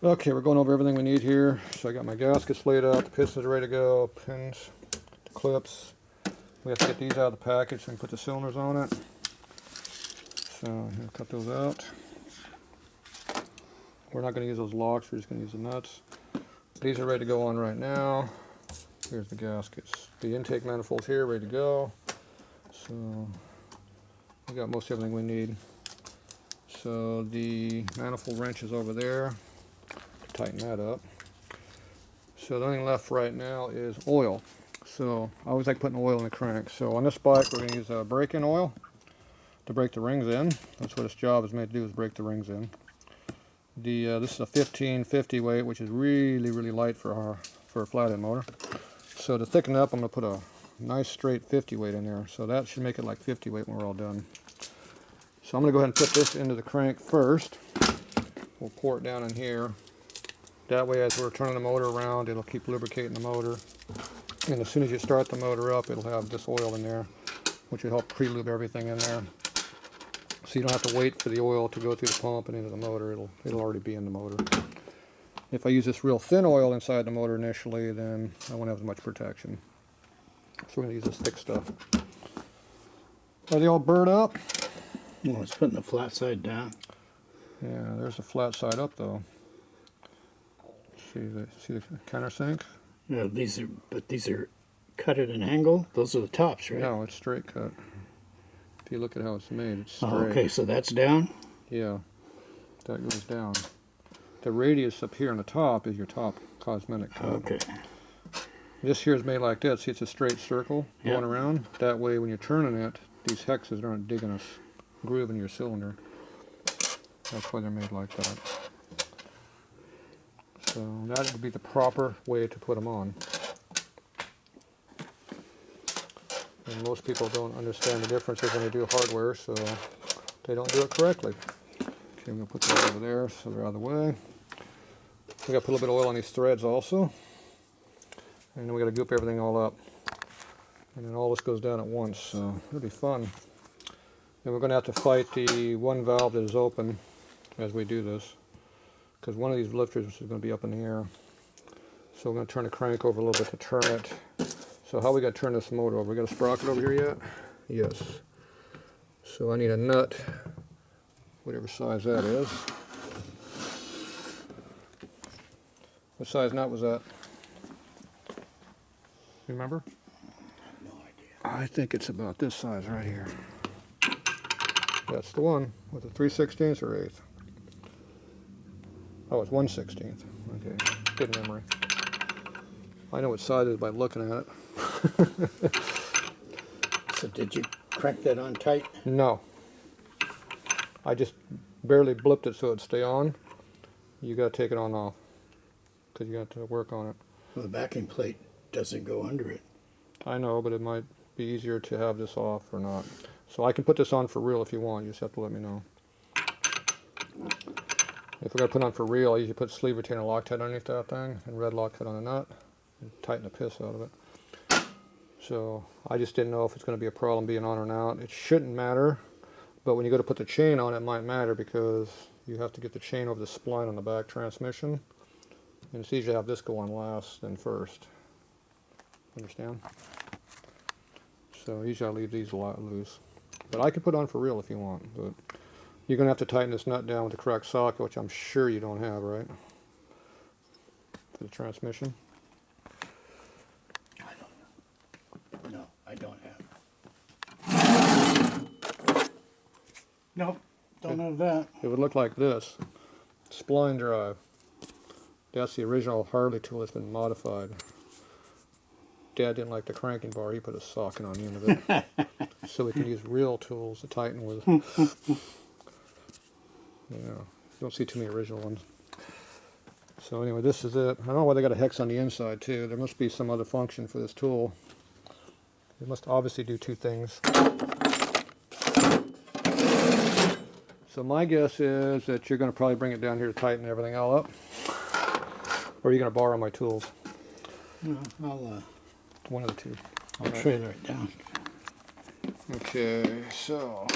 Okay, we're going over everything we need here. So I got my gaskets laid out, the pistons are ready to go, pins, the clips. We have to get these out of the package so we can put the cylinders on it. So I'm going to cut those out. We're not going to use those locks, we're just going to use the nuts. These are ready to go on right now. Here's the gaskets. The intake manifold's here, ready to go. So we got most everything we need. So the manifold wrench is over there. Tighten that up. So the only thing left right now is oil. So I always like putting oil in the crank. So on this bike we're going to use break-in oil to break the rings in. That's what its job is made to do, is break the rings in. This is a 1550 weight, which is really light for a flathead motor. So to thicken it up, I'm going to put a nice straight 50 weight in there. So that should make it like 50 weight when we're all done. So I'm going to go ahead and put this into the crank first. We'll pour it down in here. That way, as we're turning the motor around, it'll keep lubricating the motor. And as soon as you start the motor up, it'll have this oil in there, which will help pre-lube everything in there. So you don't have to wait for the oil to go through the pump and into the motor. It'll already be in the motor. If I use this real thin oil inside the motor initially, then I won't have as much protection. So we're going to use this thick stuff. Are they all burnt up? Well, it's putting the flat side down. Yeah, there's the flat side up though. See the countersink? Yeah, these are cut at an angle. Those are the tops, right? No, it's straight cut. If you look at how it's made, it's straight. Oh, okay, so that's down? Yeah, that goes down. The radius up here on the top is your top cosmetic cut. Okay. This here is made like this. See, it's a straight circle going around. That way, when you're turning it, these hexes aren't digging a groove in your cylinder. That's why they're made like that. So that would be the proper way to put them on. And most people don't understand the differences when they do hardware, so they don't do it correctly. Okay, I'm going to put that over there so they're out of the way. We got to put a little bit of oil on these threads also. And then we got to goop everything all up. And then all this goes down at once, so it'll be fun. And we're going to have to fight the one valve that is open as we do this, because one of these lifters is going to be up in the air. So we're going to turn the crank over a little bit to turn it. So how we got to turn this motor over? We got a sprocket over here yet? Yes. So I need a nut, whatever size that is. What size nut was that? Remember? No idea. I think it's about this size right here. That's the one with a 3/16 or 1/8. Oh, it's 1/16. Okay, good memory. I know what size it is by looking at it. So did you crank that on tight? No. I just barely blipped it so it'd stay on. You got to take it on off because you got to work on it. Well, the backing plate doesn't go under it. I know, but it might be easier to have this off or not. So I can put this on for real if you want. You just have to let me know. If we're going to put it on for real, I usually put sleeve retainer Loctite underneath that thing and red Loctite on the nut and tighten the piss out of it. So I just didn't know if it's going to be a problem being on or not. It shouldn't matter, but when you go to put the chain on, it might matter because you have to get the chain over the spline on the back transmission. And it's easier to have this go on last than first. Understand? So usually I leave these a lot loose. But I can put on for real if you want. But you're going to have to tighten this nut down with the correct socket, which I'm sure you don't have, right? For the transmission. I don't know. No, I don't have. Nope, don't have that. It would look like this. Spline drive. That's the original Harley tool that's been modified. Dad didn't like the cranking bar. He put a socket on the end of it. So we can use real tools to tighten with. Yeah, you don't see too many original ones. So anyway, this is it. I don't know why they got a hex on the inside too. There must be some other function for this tool. It must obviously do two things. So my guess is that you're going to probably bring it down here to tighten everything all up. Or are you going to borrow my tools? No, I'll One of the two. I'll trailer it down. Okay, so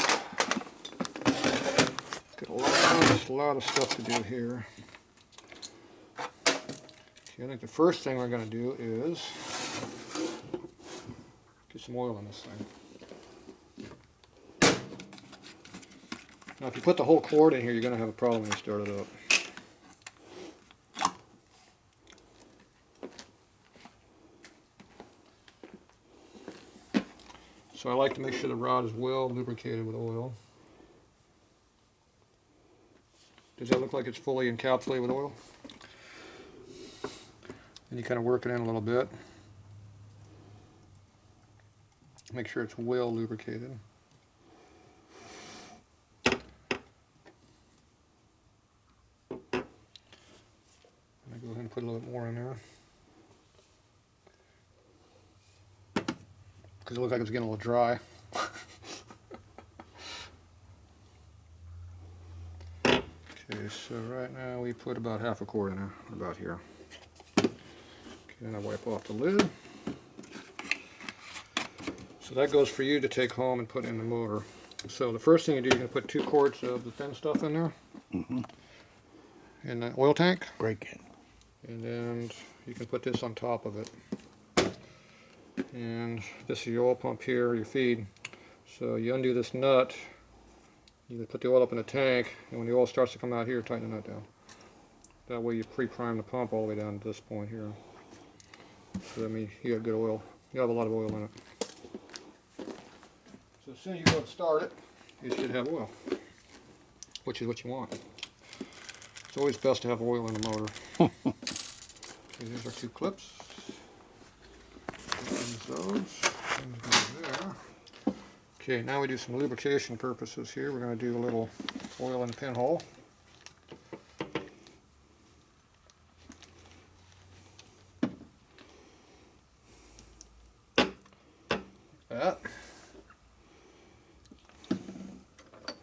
got a lot of stuff to do here. See, I think the first thing we're going to do is get some oil in this thing. Now, if you put the whole cord in here, you're going to have a problem when you start it up. So I like to make sure the rod is well lubricated with oil. Does that look like it's fully encapsulated with oil? And you kind of work it in a little bit. Make sure it's well lubricated. And I go ahead and put a little bit more in there. Because it looks like it's getting a little dry. Okay, so right now we put about half a quart in there, about here. Okay, then I wipe off the lid. So that goes for you to take home and put in the motor. So the first thing you do, you're going to put 2 quarts of the thin stuff in there. In the oil tank. Break it. And then you can put this on top of it. And this is your oil pump here, your feed. So you undo this nut, you put the oil up in the tank, and when the oil starts to come out here, tighten the nut down. That way you pre-prime the pump all the way down to this point here. So that means you have good oil. You have a lot of oil in it. So as soon as you go to start it, you should have oil, which is what you want. It's always best to have oil in the motor. Okay, here's our 2 clips. Those there. Okay, now we do some lubrication purposes here. We're going to do a little oil in the pinhole. That.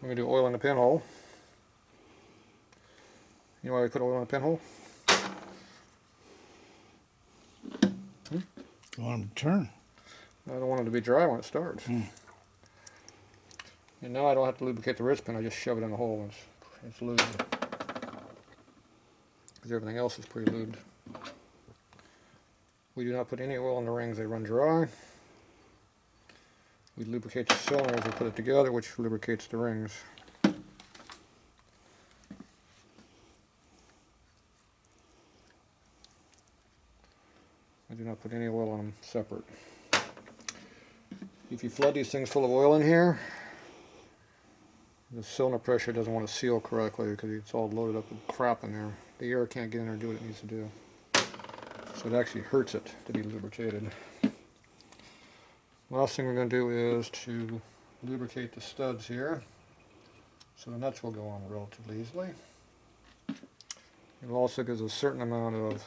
We're going to do oil in the pinhole. You know why we put oil in the pinhole? You want them to turn. I don't want it to be dry when it starts. And now I don't have to lubricate the wrist pin, I just shove it in the hole and it's lubed. Because everything else is pre-lubed. We do not put any oil in the rings, they run dry. We lubricate the cylinder as we put it together, which lubricates the rings. I do not put any oil on them separate. If you flood these things full of oil in here, the cylinder pressure doesn't want to seal correctly because it's all loaded up with crap in there. The air can't get in there and do what it needs to do. So it actually hurts it to be lubricated. Last thing we're going to do is to lubricate the studs here. So the nuts will go on relatively easily. It also gives a certain amount of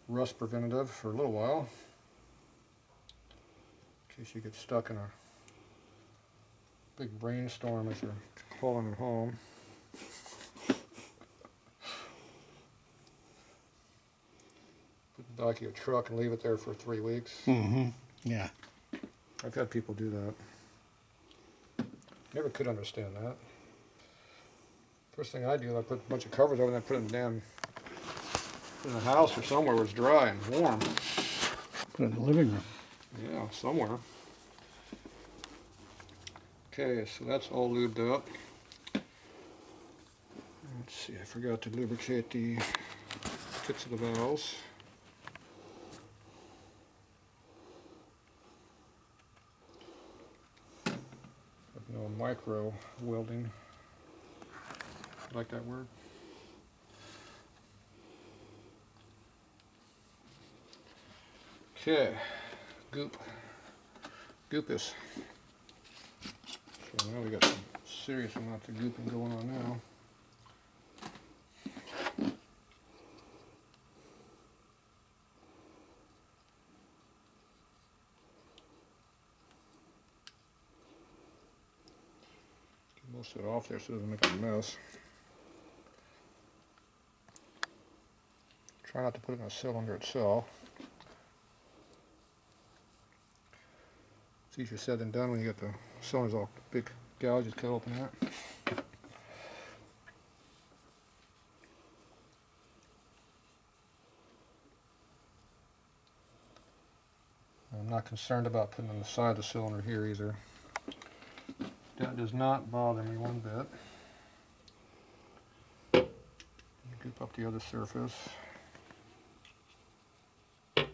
rust preventative for a little while, in case you get stuck in a big brainstorm as you're hauling it home. Put it back of your truck and leave it there for 3 weeks. Yeah. I've had people do that. Never could understand that. First thing I do, I put a bunch of covers over and I put it in the house or somewhere where it's dry and warm. Put it in the living room. Yeah, somewhere. Okay, so that's all lubed up. Let's see, I forgot to lubricate the tips of the valves. No micro welding. I like that word. Okay, goopus. So now we got some serious amounts of gooping going on now. Get most of it off there so it doesn't make a mess. Try not to put it in the cylinder itself. It's easier said than done when you get the cylinders all big gouges cut open that. not concerned about putting on the side of the cylinder here either. That does not bother me one bit. Goop up the other surface. I'm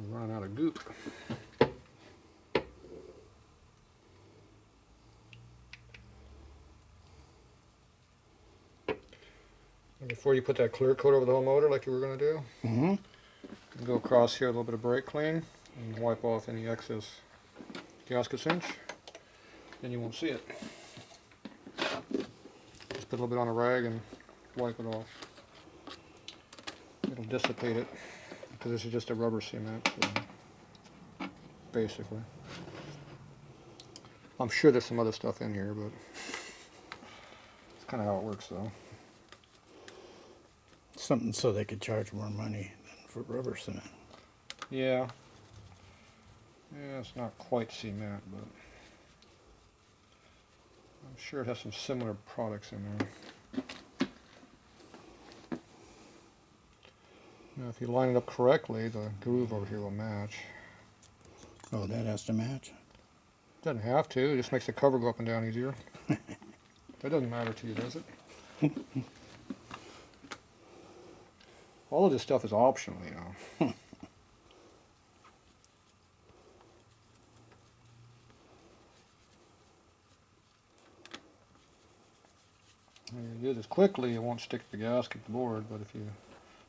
running out of goop. And before you put that clear coat over the whole motor like you were going to do, you can go across here a little bit of brake clean and wipe off any excess gasket cinch. Then you won't see it. Just put a little bit on a rag and wipe it off. It'll dissipate it because this is just a rubber cement, so basically. I'm sure there's some other stuff in here, but it's kind of how it works though. Something so they could charge more money than for rubber cement. Yeah. Yeah, it's not quite cement, but I'm sure it has some similar products in there. Now, if you line it up correctly, the groove over here will match. Oh, that has to match? Doesn't have to, it just makes the cover go up and down easier. That doesn't matter to you, does it? All of this stuff is optional, you know. When you do this quickly, it won't stick to the gasket, the board, but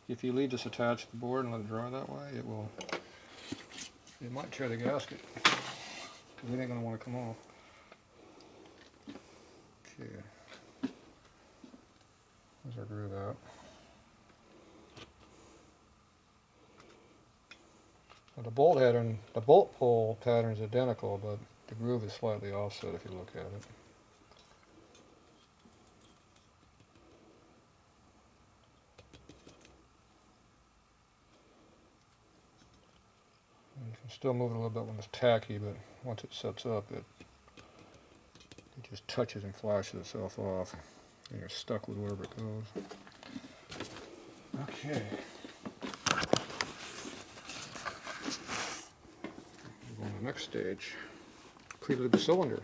if you leave this attached to the board and let it dry that way, it might tear the gasket, because it ain't going to want to come off. Okay. There's our groove out. Now the bolt pull pattern is identical, but the groove is slightly offset if you look at it. You can still move it a little bit when it's tacky, but once it sets up, it just touches and flashes itself off, and you're stuck with wherever it goes. Okay. We're going to the next stage. Prelude the cylinder.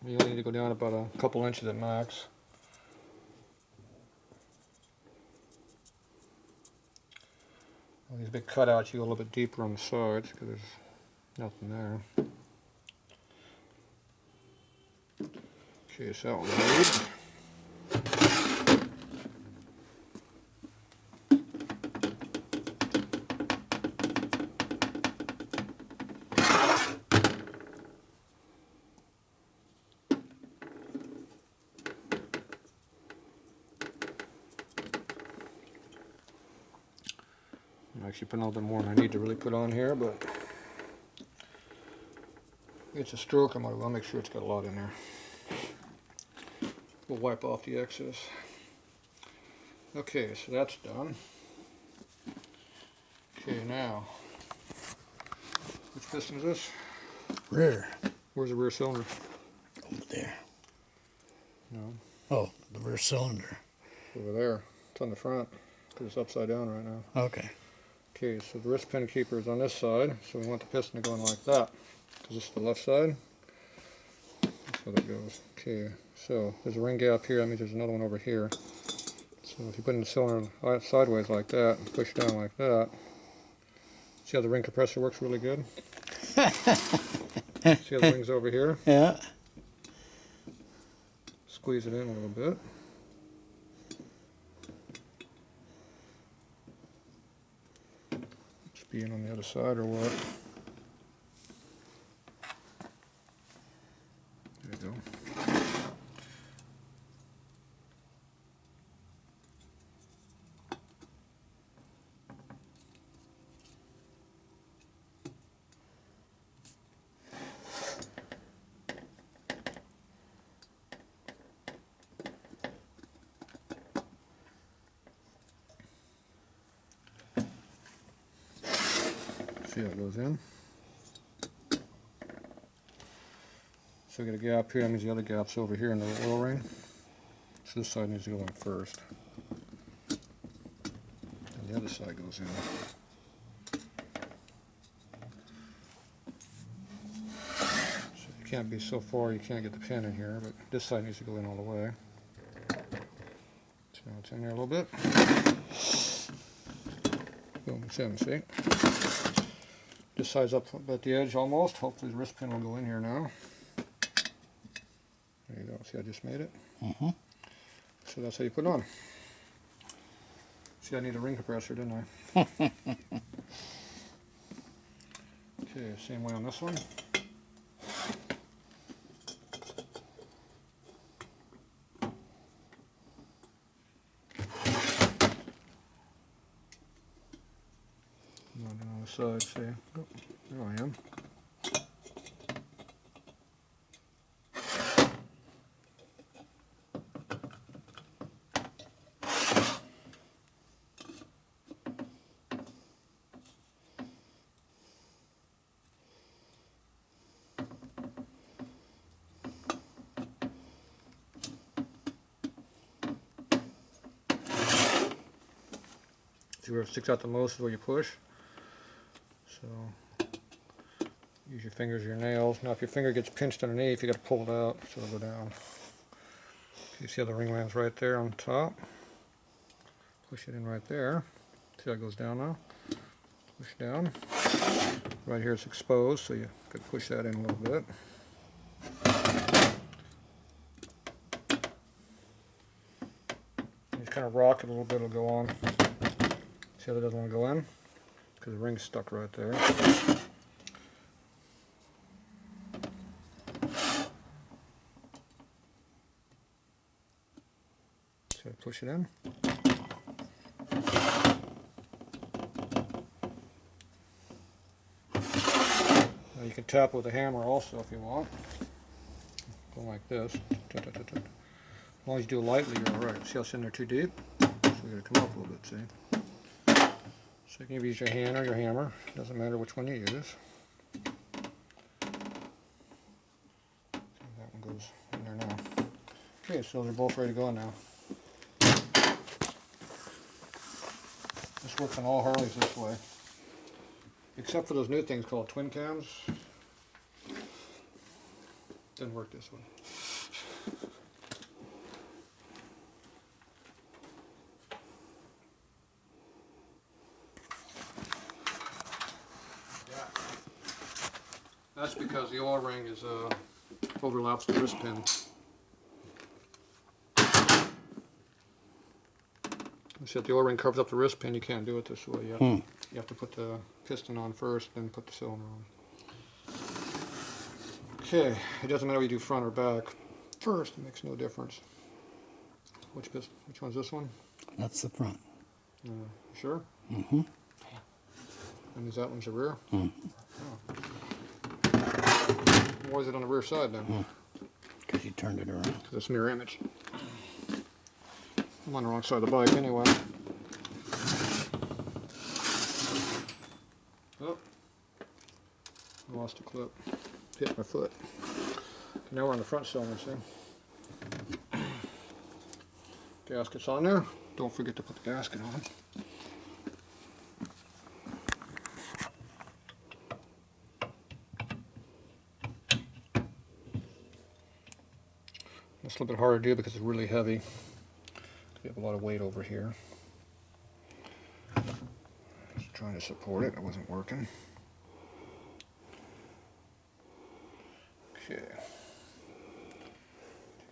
You only need to go down about a couple inches at max. Well, these big cutouts, you go a little bit deeper on the sides because there's nothing there. Okay, so that one's made. I'm actually putting a little bit more than I need to really put on here, but it's a stroke. I'll make sure it's got a lot in there. We'll wipe off the excess. Okay, so that's done. Okay, now, which piston is this? Rear. Where's the rear cylinder? Over there. No. Oh, the rear cylinder. Over there. It's on the front because it's upside down right now. Okay. Okay, so the wrist pin keeper is on this side, so we want the piston to go in like that. Because this is the left side. That's how that goes. Okay, so there's a ring gap here, that means there's another one over here. So if you put in the cylinder sideways like that, and push down like that, see how the ring compressor works really good? See how the ring's over here? Yeah. Squeeze it in a little bit. Just be in on the other side or what? There you go. See how it goes in. So we get a gap here, that means the other gap's over here in the oil ring. So this side needs to go in first. And the other side goes in. So you can't be so far, you can't get the pin in here, but this side needs to go in all the way. So it's in there a little bit. Boom, it's in, see? This side's up at the edge almost. Hopefully the wrist pin will go in here now. There you go. See, I just made it. So that's how you put it on. See, I need a ring compressor, didn't I? Okay, same way on this one. On the other side, see. Oh, there I am. See where it sticks out the most is where you push. So use your fingers or your nails. Now if your finger gets pinched underneath, you got to pull it out so it'll go down. You see how the ring lands right there on top? Push it in right there. See how it goes down now? Push down. Right here it's exposed, so you could push that in a little bit. You just kind of rock it a little bit, it'll go on. See how that doesn't want to go in? Because the ring's stuck right there. So push it in. Now you can tap with a hammer also if you want. Go like this. As long as you do it lightly, you're alright. See how it's in there too deep? So you're going to come up a little bit, see? So you can use your hand or your hammer. Doesn't matter which one you use. That one goes in there now. Okay, so those are both ready to go now. This works on all Harleys this way. Except for those new things called twin cams. Doesn't work this way. That's because the oil ring is overlaps the wrist pin. See, if the oil ring covers up the wrist pin, you can't do it this way. You have to put the piston on first, then put the cylinder on. Okay, it doesn't matter if you do front or back. First, it makes no difference. Which piston? Which one's this one? That's the front. You sure? Mm-hmm. And is that one's the rear? Oh. Why is it on the rear side then? Because you turned it around. Because it's mirror image. I'm on the wrong side of the bike anyway. Oh, I lost a clip. Hit my foot. Now we're on the front cylinder, see? Gasket's on there. Don't forget to put the gasket on. It's a little bit harder to do because it's really heavy. We have a lot of weight over here. Just trying to support it. It wasn't working. Okay.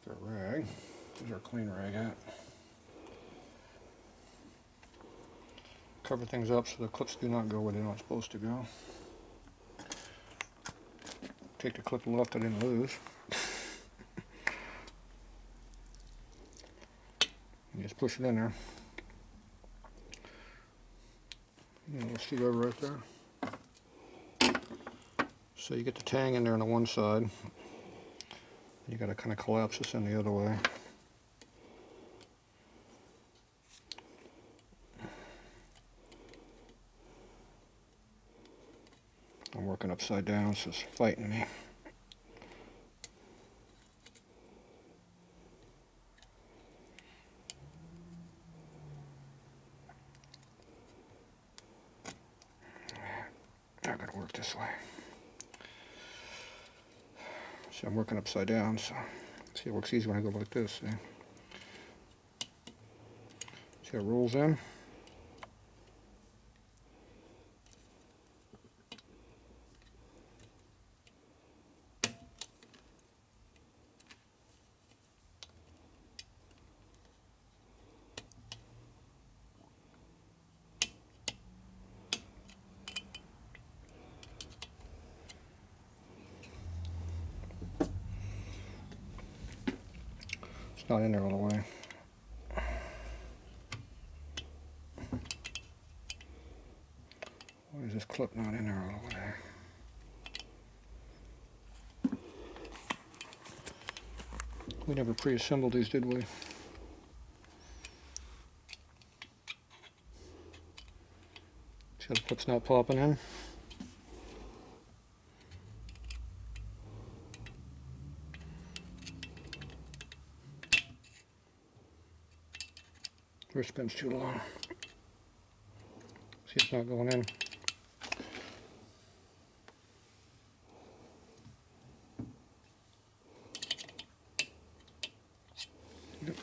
Take our rag. Where's our clean rag at? Cover things up so the clips do not go where they're not supposed to go. Take the clip left I didn't lose. And just push it in there. And you'll see over right there. So you get the tang in there on the one side. You got to kind of collapse this in the other way. working upside down, so it's fighting me. Not gonna work this way. See, I'm working upside down, so see, it works easy when I go like this. See how it rolls in? It's not in there all the way. Why is this clip not in there all the way? We never pre-assembled these, did we? See how the clip's not popping in? Wrist pin's too long. See, it's not going in. Yep.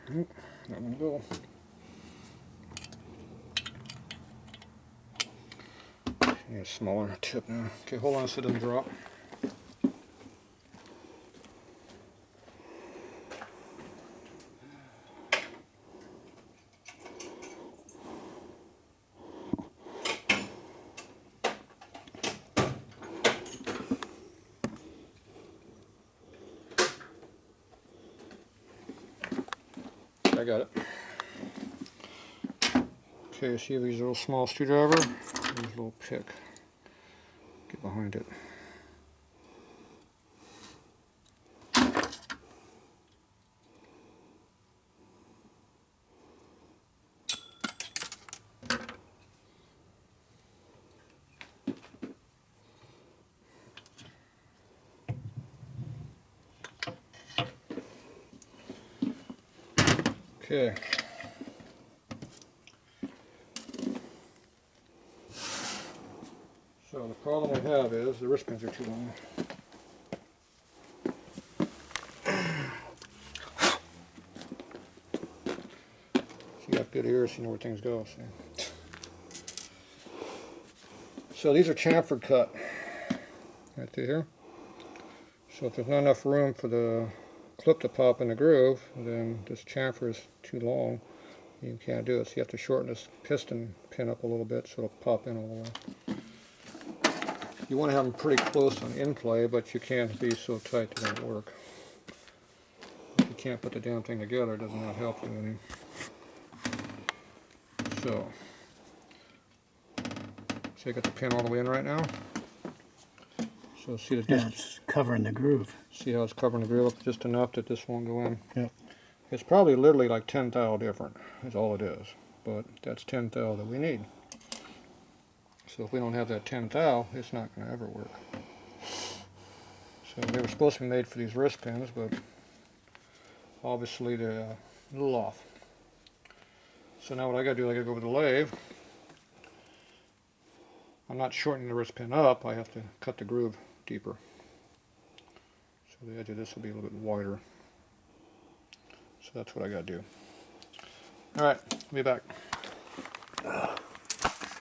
Nope, not gonna go. Need a smaller tip now. Okay, hold on so it doesn't drop. I got it. Okay, see these little small screwdriver? There's a little pick. Get behind it. Okay. So the problem we have is the wrist pins are too long. You got good ears, you know where things go. See? So these are chamfered cut right through here. So if there's not enough room for the clip to pop in the groove, then this chamfer is too long. You can't do it, so you have to shorten this piston pin up a little bit so it'll pop in all the way. You want to have them pretty close on in play, but you can't be so tight they don't work. If you can't put the damn thing together, it does not help you any. So I got the pin all the way in right now. So see the it's covering the groove. See how it's covering the groove up just enough that this won't go in. Yep. It's probably literally like 10 thou different is all it is, but that's 10 thou that we need. So if we don't have that 10 thou, it's not going to ever work. So they were supposed to be made for these wrist pins, but obviously they're a little off. So now what I got to do, I got to go over the lathe. I'm not shortening the wrist pin up, I have to cut the groove deeper. So the edge of this will be a little bit wider. So that's what I got to do. Alright, I'll be back.